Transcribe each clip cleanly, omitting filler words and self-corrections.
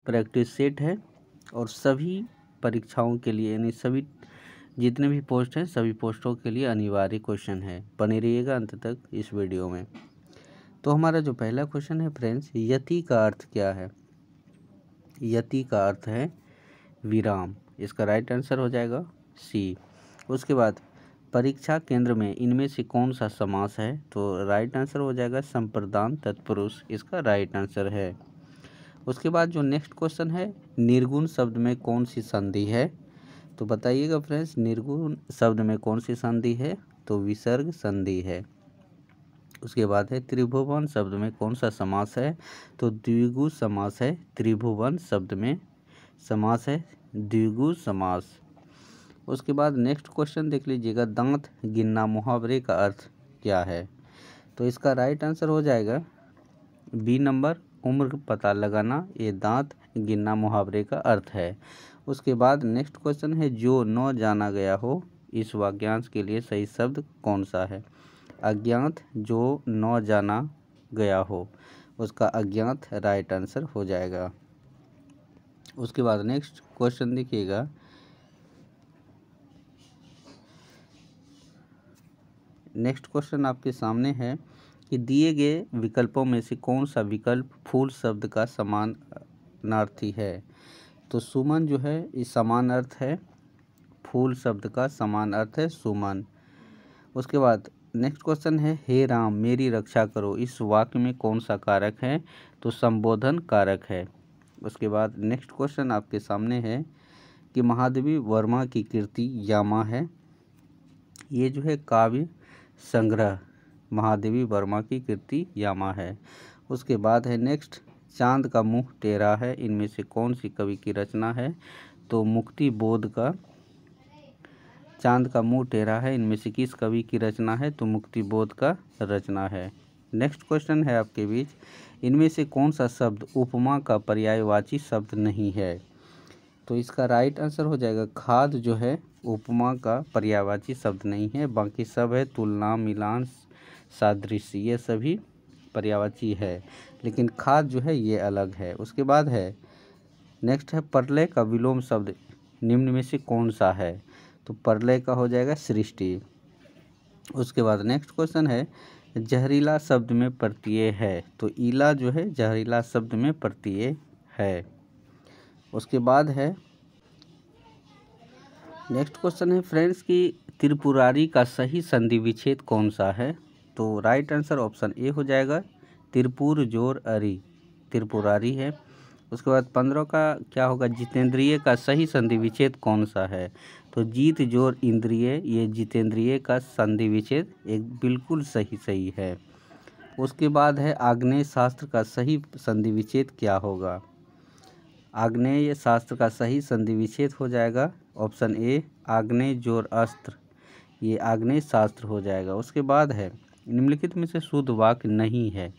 Practice set है और सभी परीक्षाओं के लिए यानी सभी जितने भी पोस्ट हैं सभी पोस्टों के लिए अनिवार्य क्वेश्चन है। बने रहिएगा अंत तक इस वीडियो में। तो हमारा जो पहला क्वेश्चन है फ्रेंड्स, यति का अर्थ क्या है? यति का अर्थ है विराम। इसका राइट आंसर हो जाएगा सी। उसके बाद परीक्षा केंद्र में इनमें से कौन सा समास है? तो राइट आंसर हो जाएगा संप्रदान तत्पुरुष, इसका राइट आंसर है। उसके बाद जो नेक्स्ट क्वेश्चन है, निर्गुण शब्द में कौन सी संधि है? तो बताइएगा फ्रेंड्स, निर्गुण शब्द में कौन सी संधि है? तो विसर्ग संधि है। उसके बाद है त्रिभुवन शब्द में कौन सा समास है? तो द्विगु समास है। त्रिभुवन शब्द में समास है द्विगु समास। उसके बाद नेक्स्ट क्वेश्चन देख लीजिएगा, दांत गिनना मुहावरे का अर्थ क्या है? तो इसका राइट आंसर हो जाएगा बी नंबर, उम्र पता लगाना, ये दांत गिनना मुहावरे का अर्थ है। उसके बाद नेक्स्ट क्वेश्चन है, जो न जाना गया हो, इस वाक्यांश के लिए सही शब्द कौन सा है? अज्ञात जो न जाना गया हो, उसका अज्ञात राइट आंसर हो जाएगा। उसके बाद नेक्स्ट क्वेश्चन देखिएगा, नेक्स्ट क्वेश्चन आपके सामने है कि दिए गए विकल्पों में से कौन सा विकल्प फूल शब्द का समानार्थी है? तो सुमन जो है इस समान अर्थ है, फूल शब्द का समान अर्थ है सुमन। उसके बाद नेक्स्ट क्वेश्चन है, हे राम मेरी रक्षा करो, इस वाक्य में कौन सा कारक है? तो संबोधन कारक है। उसके बाद नेक्स्ट क्वेश्चन आपके सामने है कि महादेवी वर्मा की कृति यामा है, ये जो है काव्य संग्रह महादेवी वर्मा की कृति यामा है। उसके बाद है नेक्स्ट, चांद का मुंह टेढ़ा है, इनमें से कौन सी कवि की रचना है? तो मुक्ति बोध का चांद का मुंह टेढ़ा है, इनमें से किस कवि की रचना है? तो मुक्ति बोध का रचना है। नेक्स्ट क्वेश्चन है आपके बीच, इनमें से कौन सा शब्द उपमा का पर्यायवाची शब्द नहीं है? तो इसका राइट आंसर हो जाएगा खाद जो है उपमा का पर्यायवाची शब्द नहीं है, बाकी सब है तुलना, मिलान, सादृश्य, ये सभी पर्यायवाची है, लेकिन खाद जो है ये अलग है। उसके बाद है नेक्स्ट है, प्रलय का विलोम शब्द निम्न में से कौन सा है? तो प्रलय का हो जाएगा सृष्टि। उसके बाद नेक्स्ट क्वेश्चन है, जहरीला शब्द में प्रत्यय है, तो ईला जो है जहरीला शब्द में प्रत्यय है। उसके बाद है नेक्स्ट क्वेश्चन है फ्रेंड्स कि त्रिपुरारी का सही संधि विच्छेद कौन सा है? तो राइट आंसर ऑप्शन ए हो जाएगा त्रिपुर जोर अरी, त्रिपुरारी है। उसके बाद 15 का क्या होगा, जितेंद्रिय का सही संधि विच्छेद कौन सा है? तो जीत जोर इंद्रिय, ये जितेंद्रिय का संधि विच्छेद एक बिल्कुल सही है। उसके बाद है आग्नेय शास्त्र का सही संधि विच्छेद क्या होगा? आग्नेय शास्त्र का सही संधि विच्छेद हो जाएगा ऑप्शन ए आग्नेय जोर अस्त्र, ये आग्नेय शास्त्र हो जाएगा। उसके बाद है निम्नलिखित में से शुद्ध वाक्य नहीं है,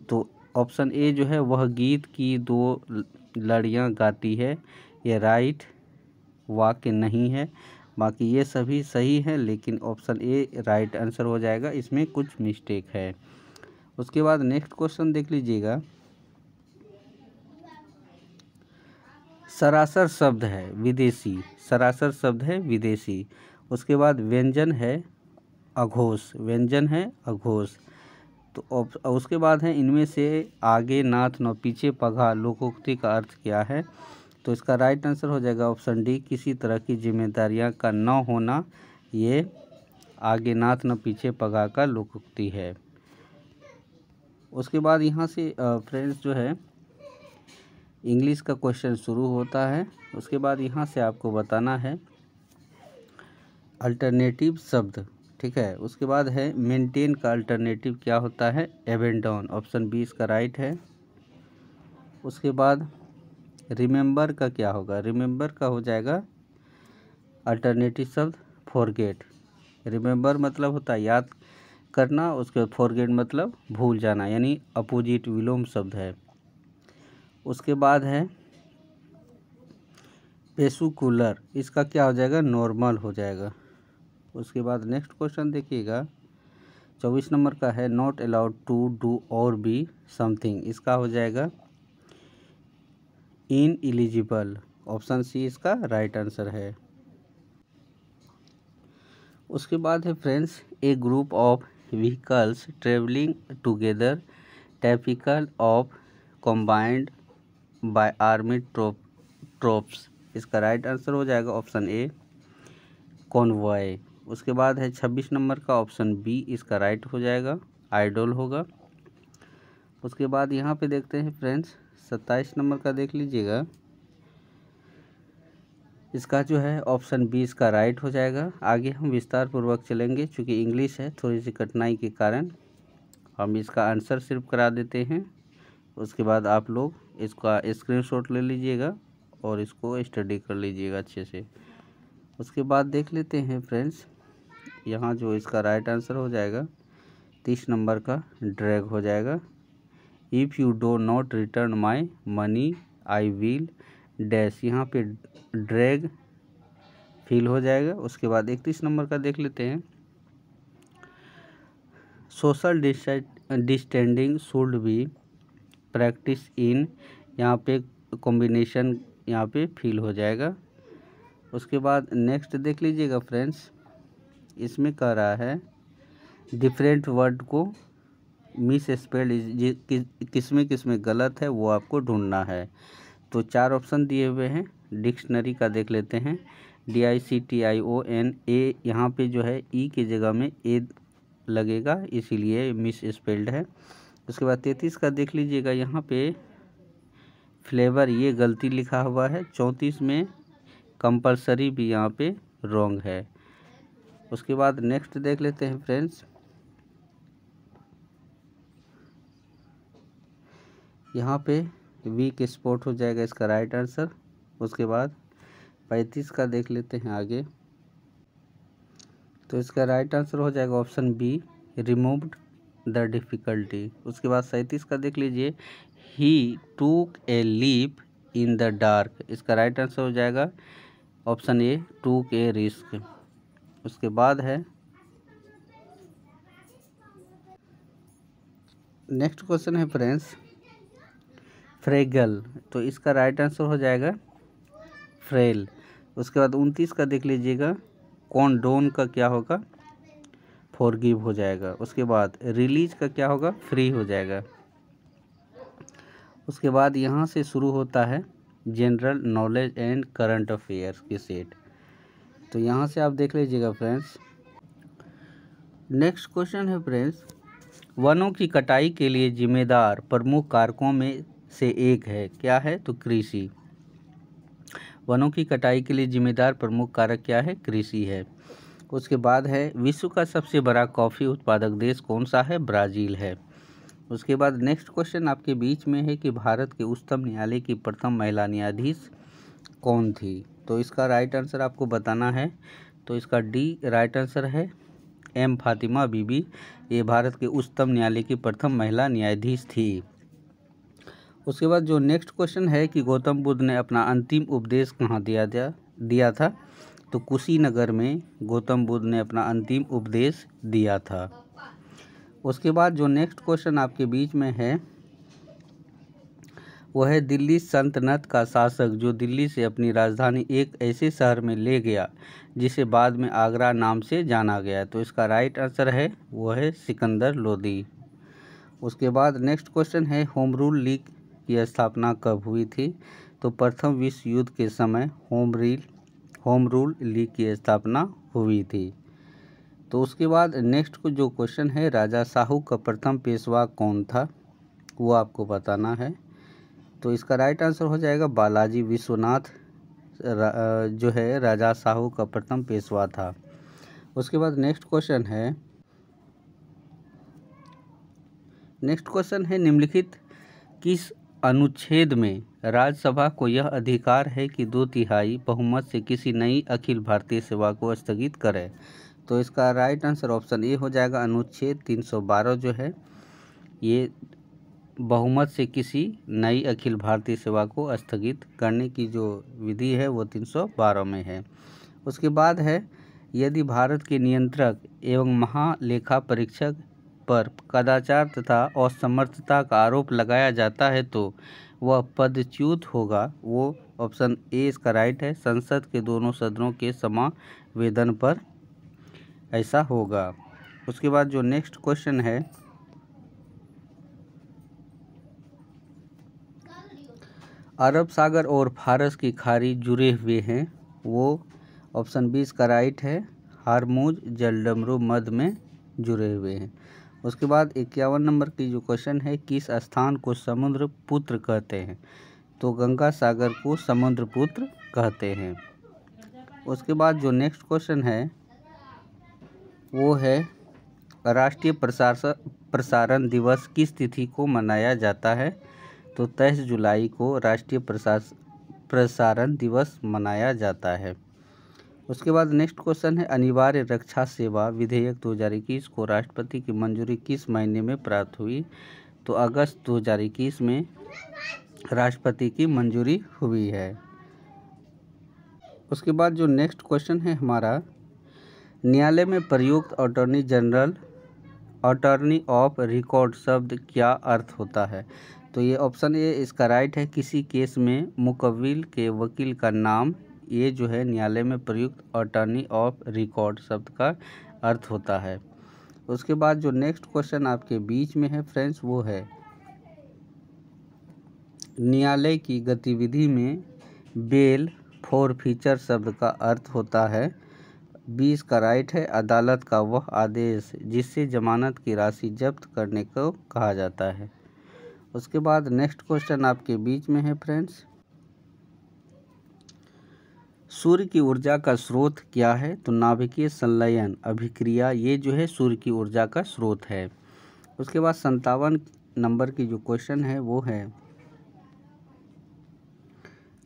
तो ऑप्शन ए जो है वह गीत की दो लड़ियां गाती है, ये राइट वाक्य नहीं है। बाकी ये सभी सही है, लेकिन ऑप्शन ए राइट आंसर हो जाएगा, इसमें कुछ मिस्टेक है। उसके बाद नेक्स्ट क्वेश्चन देख लीजिएगा, सरासर शब्द है विदेशी, सरासर शब्द है विदेशी। उसके बाद व्यंजन है अघोष, व्यंजन है अघोष। तो उसके बाद है इनमें से आगे नाथ न पीछे पघा लोकोक्ति का अर्थ क्या है? तो इसका राइट आंसर हो जाएगा ऑप्शन डी किसी तरह की जिम्मेदारियां का न होना, ये आगे नाथ न पीछे पघा का लोकोक्ति है। उसके बाद यहाँ से फ्रेंड्स जो है इंग्लिश का क्वेश्चन शुरू होता है। उसके बाद यहाँ से आपको बताना है अल्टरनेटिव शब्द, ठीक है। उसके बाद है मेंटेन का अल्टरनेटिव क्या होता है? एबेंडन, ऑप्शन बी इसका राइट है। उसके बाद रिमेंबर का क्या होगा? रिमेंबर का हो जाएगा अल्टरनेटिव शब्द फॉरगेट, रिमेंबर मतलब होता है याद करना, उसके बाद फॉरगेट मतलब भूल जाना, यानी अपोजिट विलोम शब्द है। उसके बाद है पेसुकुलर, इसका क्या हो जाएगा? नॉर्मल हो जाएगा। उसके बाद नेक्स्ट क्वेश्चन देखिएगा 24 नंबर का है, नॉट अलाउड टू डू और बी समथिंग, इसका हो जाएगा इनएलिजिबल। ऑप्शन सी इसका राइट आंसर है। उसके बाद है friends, a group of vehicles travelling together typical of combined by army troops. इसका राइट आंसर हो जाएगा ऑप्शन ए कॉन्वॉय। उसके बाद है 26 नंबर का ऑप्शन बी इसका राइट हो जाएगा, आइडल होगा। उसके बाद यहाँ पे देखते हैं फ्रेंड्स 27 नंबर का देख लीजिएगा, इसका जो है ऑप्शन बी इसका राइट हो जाएगा। आगे हम विस्तार पूर्वक चलेंगे, चूँकि इंग्लिश है थोड़ी सी कठिनाई के कारण हम इसका आंसर सिर्फ करा देते हैं। उसके बाद आप लोग इसका स्क्रीनशॉट ले लीजिएगा और इसको स्टडी कर लीजिएगा अच्छे से। उसके बाद देख लेते हैं फ्रेंड्स, यहाँ जो इसका राइट आंसर हो जाएगा 30 नंबर का ड्रैग हो जाएगा। If you do not return my money I will dash, यहाँ पे ड्रैग फील हो जाएगा। उसके बाद 31 नंबर का देख लेते हैं, social distancing should be practice in, यहाँ पे कॉम्बिनेशन यहाँ पे फील हो जाएगा। उसके बाद नेक्स्ट देख लीजिएगा फ्रेंड्स, इसमें कह रहा है डिफरेंट वर्ड को मिस स्पेल्ड, किसमें गलत है वो आपको ढूंढना है। तो 4 ऑप्शन दिए हुए हैं, डिक्शनरी का देख लेते हैं। DICTION, ए यहाँ पे जो है ई की जगह में ए लगेगा, इसीलिए मिस स्पेल्ड है। उसके बाद 33 का देख लीजिएगा, यहाँ पे फ्लेवर ये गलती लिखा हुआ है। 34 में कंपलसरी भी यहाँ पे रॉन्ग है। उसके बाद नेक्स्ट देख लेते हैं फ्रेंड्स, यहाँ पे वीक स्पॉट हो जाएगा इसका राइट आंसर। उसके बाद 35 का देख लेते हैं आगे, तो इसका राइट आंसर हो जाएगा option B removed the difficulty. उसके बाद 37 का देख लीजिए, he took a leap in the dark, इसका राइट आंसर हो जाएगा ऑप्शन ए टूक ए रिस्क। उसके बाद है नेक्स्ट क्वेश्चन है फ्रेंड्स फ्रेगल, तो इसका राइट आंसर हो जाएगा फ्रेल। उसके बाद 29 का देख लीजिएगा, कॉन्डोन का क्या होगा फॉरगिव हो जाएगा। उसके बाद रिलीज का क्या होगा फ्री हो जाएगा। उसके बाद यहाँ से शुरू होता है general knowledge and current affairs की सेट, तो यहाँ से आप देख लीजिएगा फ्रेंड्स। नेक्स्ट क्वेश्चन है फ्रेंड्स, वनों की कटाई के लिए जिम्मेदार प्रमुख कारकों में से एक है, क्या है तो कृषि। वनों की कटाई के लिए जिम्मेदार प्रमुख कारक क्या है, कृषि है। उसके बाद है विश्व का सबसे बड़ा कॉफ़ी उत्पादक देश कौन सा है, ब्राज़ील है। उसके बाद नेक्स्ट क्वेश्चन आपके बीच में है कि भारत के उच्चतम न्यायालय की प्रथम महिला न्यायाधीश कौन थी, तो इसका राइट आंसर आपको बताना है। तो इसका डी राइट आंसर है एम फातिमा बीबी, ये भारत के उच्चतम न्यायालय की प्रथम महिला न्यायाधीश थी। उसके बाद जो नेक्स्ट क्वेश्चन है कि गौतम बुद्ध ने अपना अंतिम उपदेश कहाँ दिया था, तो कुशीनगर में गौतम बुद्ध ने अपना अंतिम उपदेश दिया था। उसके बाद जो नेक्स्ट क्वेश्चन आपके बीच में है वह है दिल्ली सल्तनत का शासक जो दिल्ली से अपनी राजधानी एक ऐसे शहर में ले गया जिसे बाद में आगरा नाम से जाना गया, तो इसका राइट आंसर है वो है सिकंदर लोदी। उसके बाद नेक्स्ट क्वेश्चन है होम रूल लीग की स्थापना कब हुई थी, तो प्रथम विश्व युद्ध के समय होम रूल लीग की स्थापना हुई थी। तो उसके बाद नेक्स्ट को जो क्वेश्चन है राजा साहू का प्रथम पेशवा कौन था, वो आपको बताना है। तो इसका राइट आंसर हो जाएगा बालाजी विश्वनाथ जो है राजा साहू का प्रथम पेशवा था। उसके बाद नेक्स्ट क्वेश्चन है निम्नलिखित किस अनुच्छेद में राज्यसभा को यह अधिकार है कि 2/3 बहुमत से किसी नई अखिल भारतीय सेवा को स्थगित करे, तो इसका राइट आंसर ऑप्शन ए हो जाएगा अनुच्छेद 312 जो है ये बहुमत से किसी नई अखिल भारतीय सेवा को स्थगित करने की जो विधि है वो 312 में है। उसके बाद है यदि भारत के नियंत्रक एवं महालेखा परीक्षक पर कदाचार तथा असमर्थता का आरोप लगाया जाता है तो वह पदच्युत होगा, वो ऑप्शन ए इसका राइट है। संसद के दोनों सदनों के समावेदन पर ऐसा होगा। उसके बाद जो नेक्स्ट क्वेश्चन है, अरब सागर और फारस की खाड़ी जुड़े हुए हैं, वो ऑप्शन बी इसका राइट है। हारमुज जलडमरू मध्य में जुड़े हुए हैं। उसके बाद 51 नंबर की जो क्वेश्चन है, किस स्थान को समुद्र पुत्र कहते हैं? तो गंगा सागर को समुद्र पुत्र कहते हैं। उसके बाद जो नेक्स्ट क्वेश्चन है वो है, राष्ट्रीय प्रसारण दिवस किस तिथि को मनाया जाता है? तो 23 जुलाई को राष्ट्रीय प्रसारण दिवस मनाया जाता है। उसके बाद नेक्स्ट क्वेश्चन है, अनिवार्य रक्षा सेवा विधेयक 2021 को राष्ट्रपति की मंजूरी किस महीने में प्राप्त हुई? तो अगस्त 2021 में राष्ट्रपति की मंजूरी हुई है। उसके बाद जो नेक्स्ट क्वेश्चन है हमारा, न्यायालय में प्रयुक्त attorney general, attorney of record शब्द क्या अर्थ होता है? तो ये ऑप्शन ए इसका राइट है। किसी केस में मुकव्विल के वकील का नाम, ये जो है न्यायालय में प्रयुक्त अटॉर्नी ऑफ रिकॉर्ड शब्द का अर्थ होता है। उसके बाद जो नेक्स्ट क्वेश्चन आपके बीच में है फ्रेंड्स, वो है, न्यायालय की गतिविधि में बेल फॉरफीचर शब्द का अर्थ होता है। 20 का राइट है। अदालत का वह आदेश जिससे जमानत की राशि जब्त करने को कहा जाता है। उसके बाद नेक्स्ट क्वेश्चन आपके बीच में है फ्रेंड्स, सूर्य की ऊर्जा का स्रोत क्या है? तो नाभिकीय संलयन अभिक्रिया, ये जो है सूर्य की ऊर्जा का स्रोत है। उसके बाद 57 नंबर की जो क्वेश्चन है वो है,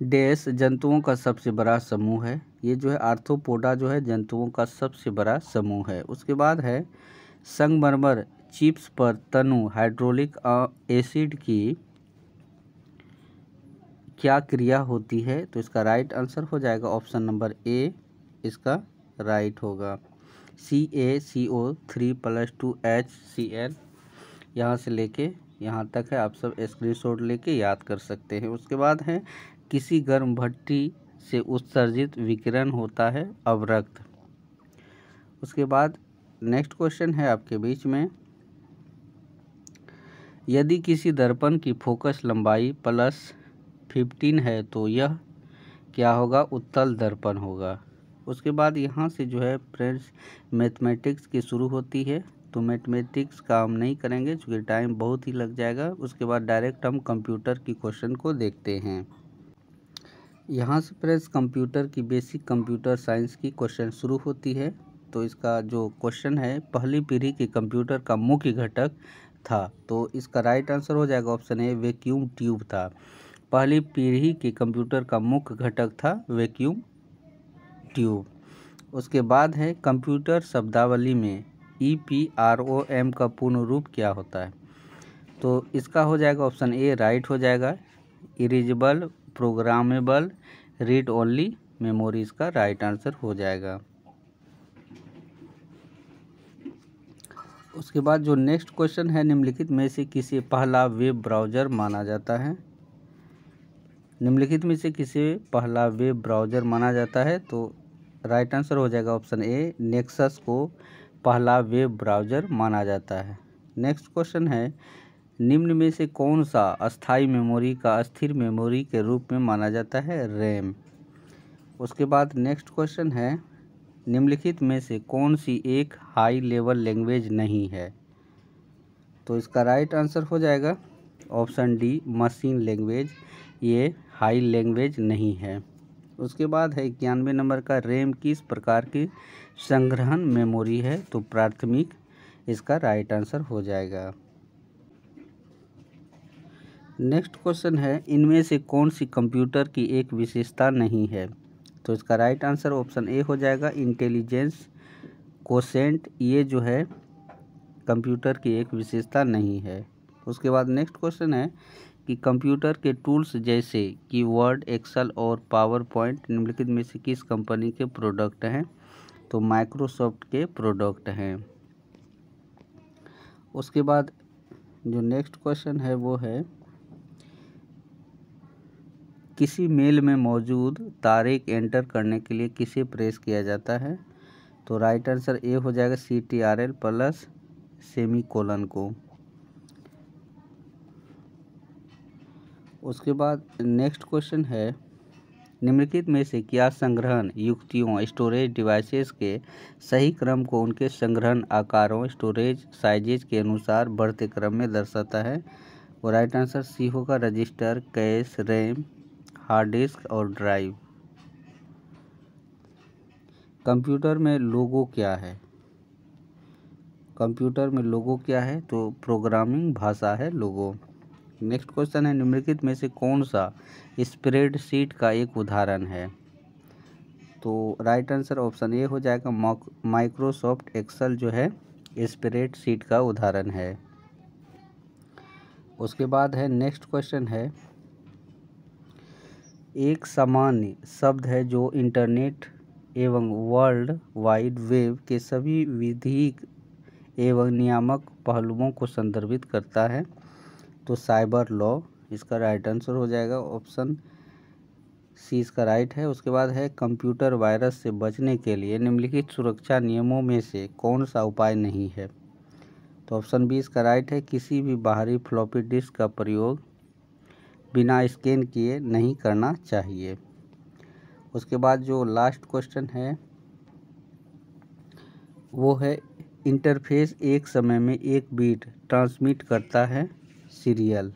डैश जंतुओं का सबसे बड़ा समूह है? ये जो है आर्थ्रोपोडा जो है जंतुओं का सबसे बड़ा समूह है। उसके बाद है, संगमरमर चिप्स पर तनु हाइड्रोलिक एसिड की क्या क्रिया होती है? तो इसका राइट आंसर हो जाएगा ऑप्शन नंबर ए इसका राइट होगा। CaCO3+2HCl, यहाँ से लेके यहाँ तक है, आप सब स्क्रीनशॉट लेके याद कर सकते हैं। उसके बाद है, किसी गर्म भट्टी से उत्सर्जित विकिरण होता है अवरक्त। उसके बाद नेक्स्ट क्वेश्चन है आपके बीच में, यदि किसी दर्पण की फोकस लंबाई +15 है तो यह क्या होगा? उत्तल दर्पण होगा। उसके बाद यहाँ से जो है फ्रेंड्स मैथमेटिक्स की शुरू होती है, तो मैथमेटिक्स का हम नहीं करेंगे क्योंकि टाइम बहुत ही लग जाएगा। उसके बाद डायरेक्ट हम कंप्यूटर की क्वेश्चन को देखते हैं। यहाँ से फ्रेंड्स कंप्यूटर की बेसिक कंप्यूटर साइंस की क्वेश्चन शुरू होती है। तो इसका जो क्वेश्चन है, पहली पीढ़ी के कंप्यूटर का मुख्य घटक था? तो इसका राइट आंसर हो जाएगा ऑप्शन ए वैक्यूम ट्यूब था। पहली पीढ़ी के कंप्यूटर का मुख्य घटक था वैक्यूम ट्यूब। उसके बाद है, कंप्यूटर शब्दावली में EPROM का पूर्ण रूप क्या होता है? तो इसका हो जाएगा ऑप्शन ए राइट हो जाएगा। Erasable programmable read only memory, इसका राइट आंसर हो जाएगा। उसके बाद जो नेक्स्ट क्वेश्चन है, निम्नलिखित में से किसे पहला वेब ब्राउज़र माना जाता है? निम्नलिखित में से किसे पहला वेब ब्राउज़र माना जाता है? तो राइट आंसर हो जाएगा ऑप्शन ए नेक्सस को पहला वेब ब्राउज़र माना जाता है। नेक्स्ट क्वेश्चन है, निम्न में से कौन सा अस्थायी मेमोरी का अस्थिर मेमोरी के रूप में माना जाता है? रैम। उसके बाद नेक्स्ट क्वेश्चन है, निम्नलिखित में से कौन सी एक हाई लेवल लैंग्वेज नहीं है? तो इसका राइट आंसर हो जाएगा ऑप्शन डी मशीन लैंग्वेज, ये हाई लैंग्वेज नहीं है। उसके बाद है 91 नंबर का, रैम किस प्रकार की संग्रहण मेमोरी है? तो प्राथमिक, इसका राइट आंसर हो जाएगा। नेक्स्ट क्वेश्चन है, इनमें से कौन सी कंप्यूटर की एक विशेषता नहीं है? तो इसका राइट आंसर ऑप्शन ए हो जाएगा इंटेलिजेंस कोशेंट, ये जो है कंप्यूटर की एक विशेषता नहीं है। उसके बाद नेक्स्ट क्वेश्चन है कि कंप्यूटर के टूल्स जैसे कि वर्ड, एक्सेल और पावर पॉइंट निम्नलिखित में से किस कंपनी के प्रोडक्ट हैं? तो माइक्रोसॉफ्ट के प्रोडक्ट हैं। उसके बाद जो नेक्स्ट क्वेश्चन है वो है, किसी मेल में मौजूद तारीख एंटर करने के लिए किसे प्रेस किया जाता है? तो राइट आंसर ए हो जाएगा CTRL प्लस सेमीकोलन को। उसके बाद नेक्स्ट क्वेश्चन है, निम्नलिखित में से क्या संग्रहण युक्तियों स्टोरेज डिवाइसेस के सही क्रम को उनके संग्रहण आकारों स्टोरेज साइजेज के अनुसार बढ़ते क्रम में दर्शाता है? और राइट आंसर सी होगा register, cash, RAM, hard disk और ड्राइव। कंप्यूटर में लोगो क्या है? कंप्यूटर में लोगो क्या है? तो प्रोग्रामिंग भाषा है लोगो। नेक्स्ट क्वेश्चन है, निम्नलिखित में से कौन सा स्प्रेडशीट का एक उदाहरण है? तो राइट आंसर ऑप्शन ए हो जाएगा माइक्रोसॉफ्ट एक्सेल जो है स्प्रेडशीट का उदाहरण है। उसके बाद है नेक्स्ट क्वेश्चन है, एक सामान्य शब्द है जो इंटरनेट एवं वर्ल्ड वाइड वेब के सभी विधिक एवं नियामक पहलुओं को संदर्भित करता है? तो साइबर लॉ इसका राइट आंसर हो जाएगा, ऑप्शन सी इसका राइट है। उसके बाद है कंप्यूटर वायरस से बचने के लिए निम्नलिखित सुरक्षा नियमों में से कौन सा उपाय नहीं है? तो ऑप्शन बी इसका राइट है, किसी भी बाहरी फ्लॉपी डिस्क का प्रयोग बिना स्कैन किए नहीं करना चाहिए। उसके बाद जो लास्ट क्वेश्चन है वो है, इंटरफेस एक समय में एक बीट ट्रांसमिट करता है सीरियल।